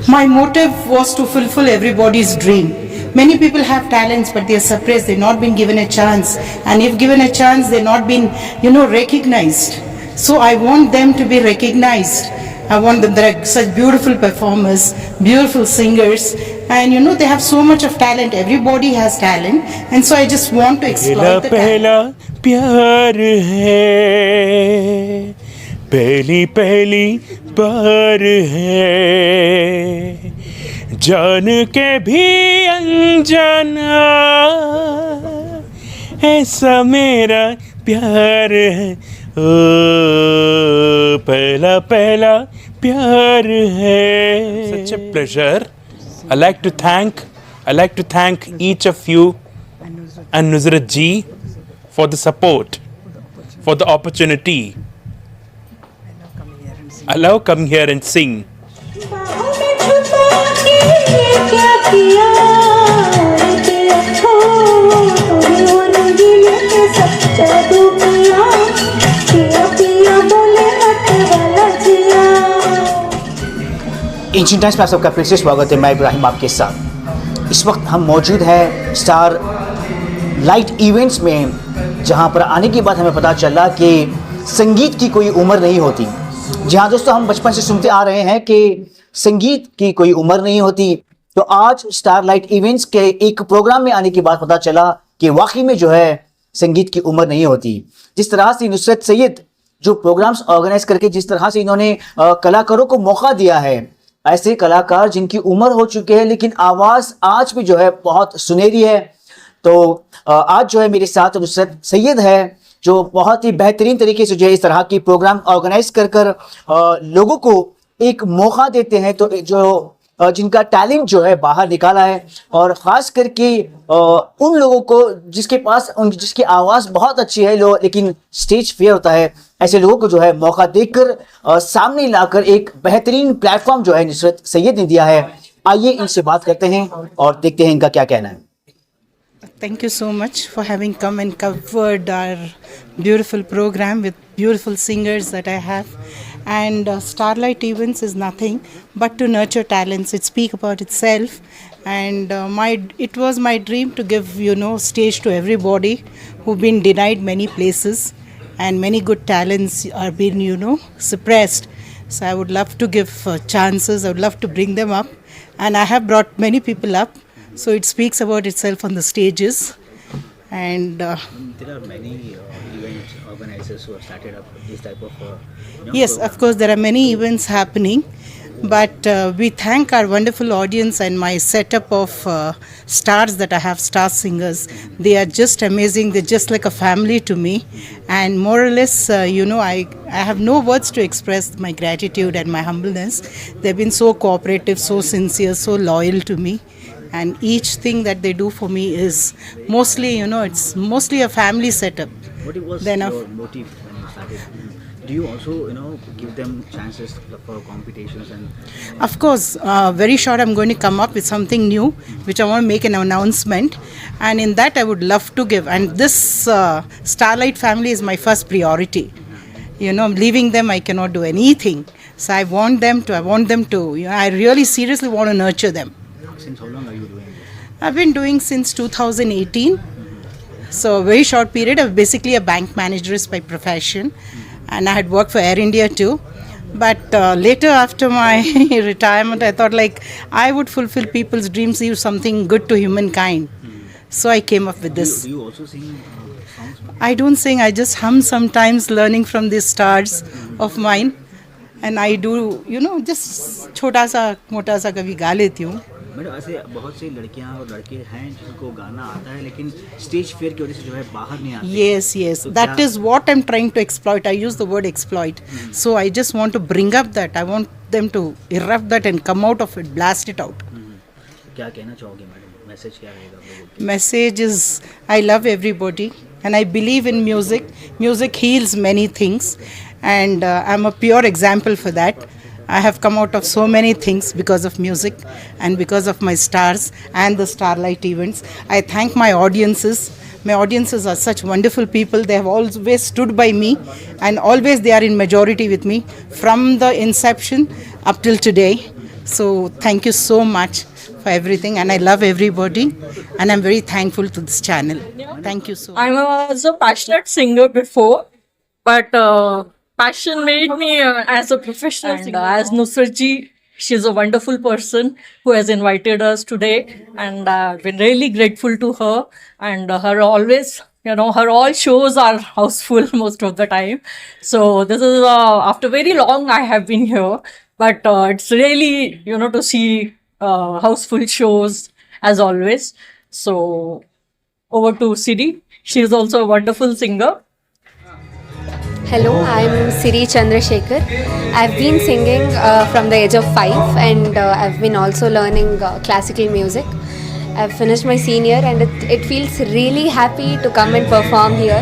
My motive was to fulfill everybody's dream. Many people have talents, but they are suppressed. They've not been given a chance. And if given a chance, they've not been, recognized. So I want them to be recognized. I want them. There are such beautiful performers, beautiful singers, and they have so much of talent. Everybody has talent, and so I just want to exploit the पहला talent. प्यार है, पहली पहली बार है, जान के भी अनजाना ऐसा मेरा प्यार है, ओ पहला पहला प्यार है. Such a pleasure. I like to thank each of you and Nusrat ji for the support, for the opportunity. I love coming here and sing. Asian times में आप सबका फिर से स्वागत है. मैं इब्राहिम आपके साथ. इस वक्त हम मौजूद हैं स्टार लाइट इवेंट्स में, जहां पर आने के बाद हमें पता चला कि संगीत की कोई उम्र नहीं होती. जी हाँ दोस्तों, हम बचपन से सुनते आ रहे हैं कि संगीत की कोई उम्र नहीं होती. तो आज स्टार लाइट इवेंट्स के एक प्रोग्राम में आने के बाद पता चला कि वाकई में जो है संगीत की उम्र नहीं होती. जिस तरह से नुसरत सैयद जो प्रोग्राम्स ऑर्गेनाइज करके जिस तरह से इन्होंने कलाकारों को मौका दिया है, ऐसे कलाकार जिनकी उम्र हो चुके हैं लेकिन आवाज़ आज भी जो है बहुत सुनहरी है. तो आज जो है मेरे साथ नुसरत सैयद है, जो बहुत ही बेहतरीन तरीके से जो है इस तरह की प्रोग्राम ऑर्गेनाइज कर लोगों को एक मौका देते हैं, तो जो जिनका टैलेंट जो है बाहर निकाला है, और ख़ास करके उन लोगों को जिसकी आवाज़ बहुत अच्छी है लेकिन स्टेज फेयर होता है, ऐसे लोगों को जो है मौका देकर सामने लाकर एक बेहतरीन प्लेटफॉर्म जो है नुसरत सैयद ने दिया है. आइए इनसे बात करते हैं और देखते हैं इनका क्या कहना है. Thank you so much for having come and covered our beautiful program with beautiful singers that I have. And Starlight Events is nothing but to nurture talents. It speaks about itself. And it was my dream to give, stage to everybody who've been denied many places. And many good talents are being, suppressed. So I would love to give chances. I would love to bring them up. And I have brought many people up. So it speaks about itself on the stages. And there are many event organizers who have started up this type of yes, of course, there are many events happening. But we thank our wonderful audience and my setup of stars that I have, star singers. They are just amazing. They're just like a family to me. And more or less, I have no words to express my gratitude and my humbleness. They've been so cooperative, so sincere, so loyal to me. And each thing that they do for me is mostly, it's mostly a family setup. What was Then your motive when you started? Do you also, give them chances for competitions? And Of course, very short I'm going to come up with something new, which I want to make an announcement. And in that I would love to give. And this Starlight family is my first priority. Leaving them, I cannot do anything. So I want them to, I really seriously want to nurture them. since how long are you doing this? I've been doing since 2018. So a very short period. I'm basically a bank manager by profession. And I had worked for Air India too. But later after my retirement, I thought I would fulfill people's dreams, give something good to humankind. So I came up with this. Do you also sing songs? I don't sing, I just hum sometimes, learning from these stars of mine. And I do, just छोटा सा मोटा सा कभी गा लेती हूँ. Madam, ऐसे बहुत सी लड़कियां और लड़के हैं जिनको गाना आता है लेकिन स्टेज फेयर की वजह से जो है बाहर नहीं आते. Yes. That is what I'm trying to exploit. I use the word exploit. So I just want to bring up that. I want them to erupt that and come out of it, blast it out. क्या कहना चाहोगे madam? Message क्या रहेगा आप लोगों को? Message is, I love everybody and I believe in music. Music heals many things and I'm a pure example for that. I have come out of so many things because of music and because of my stars and the Starlight events. I thank my audiences. My audiences are such wonderful people. They have always stood by me and always they are in majority with me from the inception up till today. So thank you so much for everything, and I love everybody, and I'm very thankful to this channel. Thank you so much. I was a passionate singer before, but passion made me as a professional singer. As Nusrat ji, she's a wonderful person who has invited us today, and I've been really grateful to her. And her always, her all shows are houseful most of the time. So this is after very long I have been here, but it's really to see houseful shows as always. So over to Siri. She is also a wonderful singer. Hello, I'm Siri Chandrasekhar. I've been singing from the age of 5, and I've been also learning classical music. I've finished my senior, and it feels really happy to come and perform here.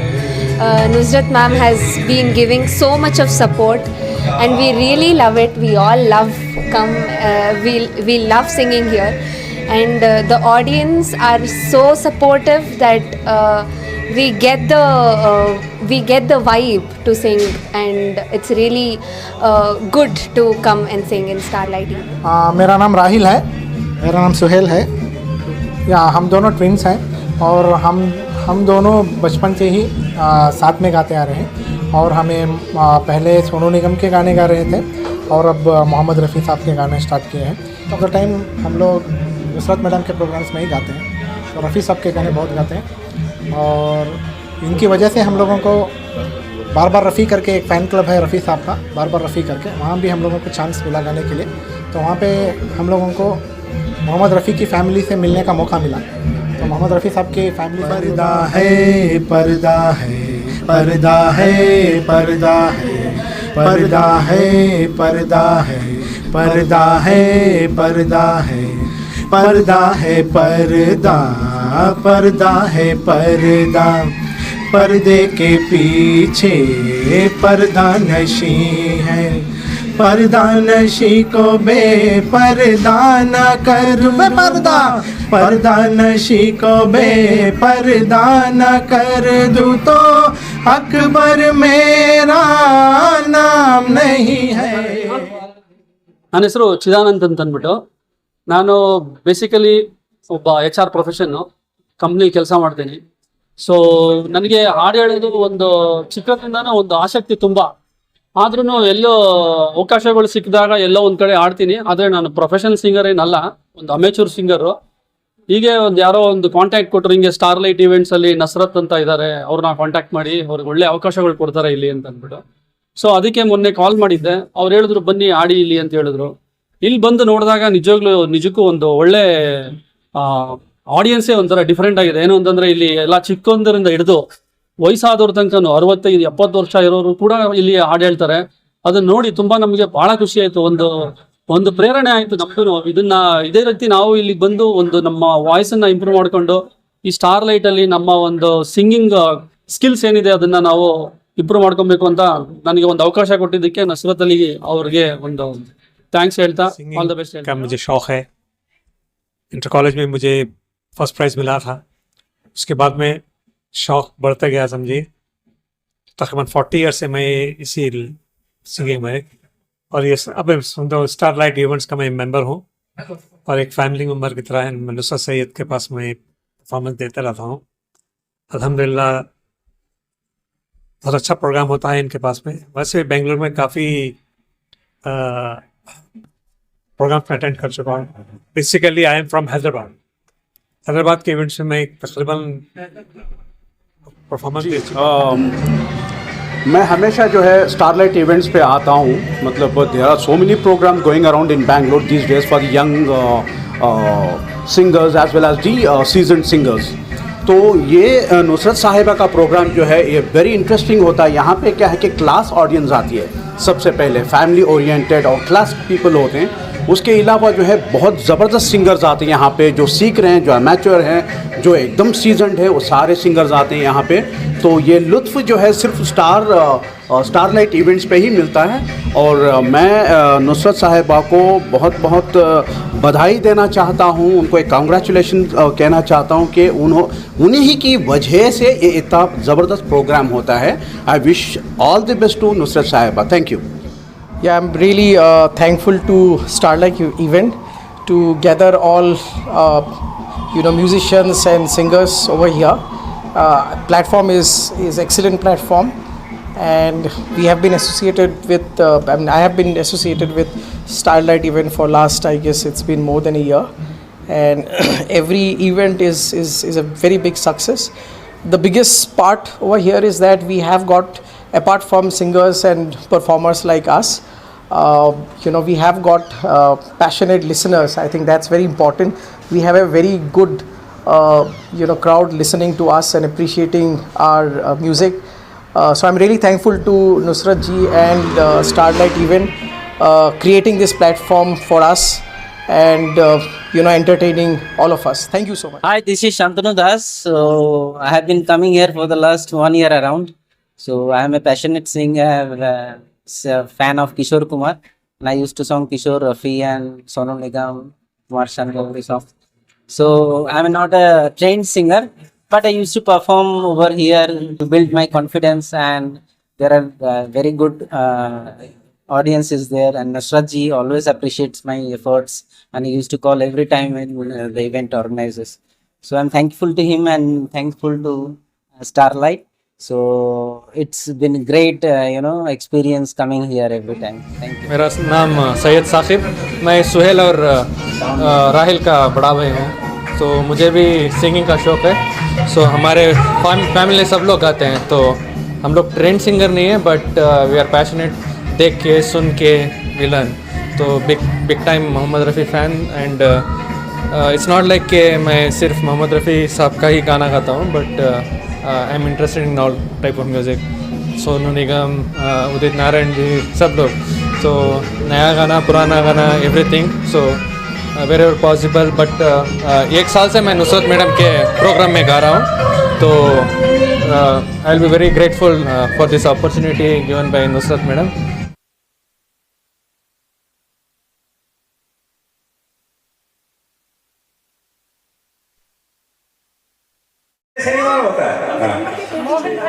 Nusrat ma'am has been giving so much of support, and we really love it. We all love we love singing here, and the audience are so supportive that we get the vibe to sing, and it's really good to come and sing in Starlight. मेरा नाम राहिल है, मेरा नाम सुहेल है। या हम दोनों twins हैं, और हम दोनों बचपन से ही साथ में गाते आ रहे हैं। और हमें पहले सोनू निगम के गाने गा रहे थे, और अब मोहम्मद रफ़ी साहब के गाने स्टार्ट किए हैं। तो द टाइम हम लोग नुसरत मैडम के प्रोग्राम्स में ही गाते हैं, तो रफ़ी साहब के गाने बहुत गाते हैं। और इनकी वजह से हम लोगों को बार बार रफ़ी करके एक फ़ैन क्लब है रफ़ी साहब का, बार बार रफ़ी करके, वहाँ भी हम लोगों को चांस मिला गाने के लिए। तो वहाँ पे हम लोगों को मोहम्मद रफ़ी की फ़ैमिली से मिलने का मौका मिला। तो मोहम्मद रफ़ी साहब की फ़ैमिली पर्दा है पर्दा है पर्दा है पर्दा है पर्दा है पर्दा है पर्दा है पर्दा है पर्दा है पर्दा पर्दा है पर्दा पर्दे के पीछे पर्दा नशी है, पर्दा नशी को बेपर्दा न कर पर्दा पर्दा नशी को बेपर्दा न कर दूँ तो अकबर मेरा नाम नहीं है। ನನ್ನ ಹೆಸರು ಚಿದಾನಂದ್ ಅಂತ ಅಂದ್ಬಿಟ್ಟು, ನಾನು ಬೇಸಿಕಲಿ ಒಬ್ಬ HR ಪ್ರೊಫೆಷನ್ನು, ಕಂಪ್ನಿ ಕೆಲಸ ಮಾಡ್ತೀನಿ. ಸೊ ನನಗೆ ಹಾಡು ಹೇಳೋದು ಒಂದು ಚಿಕ್ಕದಿಂದನೂ ಒಂದು ಆಸಕ್ತಿ ತುಂಬ. ಆದ್ರೂ ಎಲ್ಲೋ ಅವಕಾಶಗಳು ಸಿಕ್ಕಿದಾಗ ಎಲ್ಲೋ ಒಂದು ಕಡೆ ಆಡ್ತೀನಿ. ಆದರೆ ನಾನು ಪ್ರೊಫೆಷನಲ್ ಸಿಂಗರ್ ಏನಲ್ಲ, ಒಂದು ಅಮೇಚೂರ್ ಸಿಂಗರು. ಹೀಗೆ ಒಂದು ಯಾರೋ ಒಂದು ಕಾಂಟ್ಯಾಕ್ಟ್ ಕೊಟ್ಟರು, ಹಿಂಗೆ ಸ್ಟಾರ್ಲೈಟ್ ಈವೆಂಟ್ಸಲ್ಲಿ ನಸ್ರತ್ ಅಂತ ಇದ್ದಾರೆ, ಅವ್ರನ್ನ ಕಾಂಟ್ಯಾಕ್ಟ್ ಮಾಡಿ ಅವ್ರಿಗೆ ಒಳ್ಳೆ ಅವಕಾಶಗಳು ಕೊಡ್ತಾರೆ ಇಲ್ಲಿ ಅಂತ ಅಂದ್ಬಿಟ್ಟು. ಸೊ ಅದಕ್ಕೆ ಮೊನ್ನೆ ಕಾಲ್ ಮಾಡಿದ್ದೆ. ಅವ್ರು ಹೇಳಿದ್ರು ಬನ್ನಿ ಆಡಿ ಇಲ್ಲಿ ಅಂತ ಹೇಳಿದ್ರು. ಇಲ್ಲಿ ಬಂದು ನೋಡಿದಾಗ ನಿಜಕ್ಕೂ ಒಂದು ಒಳ್ಳೆ ಆಡಿಯನ್ಸೇ ಒಂಥರ ಡಿಫ್ರೆಂಟ್ ಆಗಿದೆ. ಏನು ಅಂತಂದ್ರೆ ಇಲ್ಲಿ ಎಲ್ಲ ಚಿಕ್ಕಂದರಿಂದ ಹಿಡಿದು ವಯಸ್ಸಾದವ್ರ ತನಕನೂ 65-70 ವರ್ಷ ಇರೋರು ಕೂಡ ಇಲ್ಲಿ ಹಾಡು ಹೇಳ್ತಾರೆ. ಅದನ್ನ ನೋಡಿ ತುಂಬಾ ನಮಗೆ ಬಹಳ ಖುಷಿ ಆಯ್ತು, ಒಂದು ಪ್ರೇರಣೆ ಆಯ್ತು ನಮ್ಗೂ. ಇದೇ ರೀತಿ ನಾವು ಇಲ್ಲಿ ಬಂದು ಒಂದು ನಮ್ಮ ವಾಯ್ಸ್ ಅನ್ನ ಇಂಪ್ರೂವ್ ಮಾಡ್ಕೊಂಡು ಈ ಸ್ಟಾರ್ಲೈಟ್ ಅಲ್ಲಿ ನಮ್ಮ ಒಂದು ಸಿಂಗಿಂಗ್ ಸ್ಕಿಲ್ಸ್ ಏನಿದೆ ಅದನ್ನ ನಾವು ಇಂಪ್ರೂವ್ ಮಾಡ್ಕೊಬೇಕು ಅಂತ ನನಗೆ ಒಂದು ಅವಕಾಶ ಕೊಟ್ಟಿದ್ದಕ್ಕೆ ನಸ್ರತ್ ಅಲಿ ಅವ್ರಿಗೆ ಒಂದು थैंक्स ಹೇಳ್ತಾ ऑल द बेस्ट का मुझे शौक़ है। इंटर कॉलेज में मुझे फर्स्ट प्राइज़ मिला था, उसके बाद में शौक़ बढ़ता गया समझिए। तकरीबन 40 ईयर से मैं इसी सिंगिंग में, और ये अब स्टारलाइट इवेंट्स का मैं मेंबर हूँ, और एक फैमिली मेंबर की तरह नुसरत सैयद के पास मैं परफॉर्मेंस देता रहता हूँ। अल्हम्दुलिल्लाह बहुत अच्छा प्रोग्राम होता है इनके पास में। वैसे बेंगलुरु में काफ़ी प्रोग्राम में अटेंड कर चुका हूँ। Basically I am from Hyderabad के इवेंट्स में मैं तकरीबन परफॉर्मेंस दे चुका हूँ। मैं हमेशा जो है स्टारलाइट इवेंट्स पे आता हूँ। मतलब there are so many program going around in Bangalore these days for the young singers as well as the seasoned singers. तो ये नुसरत साहिबा का प्रोग्राम जो है ये वेरी इंटरेस्टिंग होता है। यहाँ पे क्या है कि क्लास ऑडियंस आती है, सबसे पहले फैमिली ओरिएंटेड और क्लास पीपल होते हैं। उसके अलावा जो है बहुत ज़बरदस्त सिंगर्स आते हैं यहाँ पे, जो सीख रहे हैं, जो अमेच्योर हैं, जो एकदम सीजनड है, वो सारे सिंगर्स आते हैं यहाँ पे। तो ये लुत्फ़ जो है सिर्फ स्टारलाइट इवेंट्स पे ही मिलता है। और मैं नुसरत साहिबा को बहुत बहुत बधाई देना चाहता हूँ, उनको एक कांग्रेचुलेशन कहना चाहता हूँ कि उन्हीं ही की वजह से ये इतना ज़बरदस्त प्रोग्राम होता है। I wish all the best to Nusrat साहिबा। Thank you. Yeah, I'm really thankful to Starlight event to gather all musicians and singers over here. Platform is excellent platform, and we have been associated with. I have been associated with Starlight event for last, I guess it's been more than a year, and every event is a very big success. The biggest part over here is that we have got, apart from singers and performers like us, we have got passionate listeners. I think that's very important. We have a very good crowd listening to us and appreciating our music. So I'm really thankful to Nusrat ji and Starlight event creating this platform for us and entertaining all of us. Thank you so much. Hi, this is Shantanu Das. So I have been coming here for the last 1 year around. So I am a passionate singer, a fan of Kishore Kumar, and I used to sing Kishore, Rafi, and Sonu Nigam, Kumar Sanu song. So I am not a trained singer, but I used to perform over here to build my confidence, and there are very good audiences there, and Nusrat ji always appreciates my efforts, and he used to call every time when the event organizes. So I'm thankful to him and thankful to Starlight. So it's been great, experience coming here every time. Thank you. मेरा नाम सैयद साकिब, मैं सुहेल और राहिल का बड़ा भाई हूँ। तो मुझे भी सिंगिंग का शौक़ है। सो हमारे फैमिली सब लोग गाते हैं। तो हम लोग ट्रेंड सिंगर नहीं है, बट वी आर पैशनेट, देख के सुन के वी लर्न। तो big time Mohammed Rafi fan, and it's not like कि मैं सिर्फ मोहम्मद रफ़ी साहब का ही गाना गाता हूँ, but I'm interested in all type of music. Sonu Nigam, Udit Narayan ji, सब लोग। तो नया गाना, पुराना गाना, everything. So wherever possible. But 1 साल से मैं नुसरत मैडम के प्रोग्राम में गा रहा हूँ। तो I will be very grateful for this opportunity given by Nusrat madam.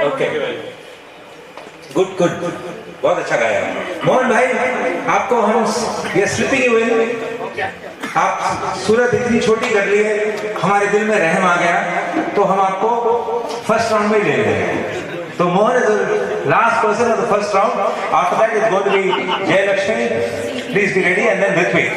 Okay, good good, बहुत अच्छा गाया मोहन भाई। आपको हम ये स्लिपिंग यू इन, आप सूरत इतनी छोटी कर ली है, हमारे दिल में रहम आ गया, तो हम आपको फर्स्ट राउंड में ही ले लेंगे। तो Mohan is last person of the first round. After that is going to be Jayalakshmi. Please be ready and then Ritwik.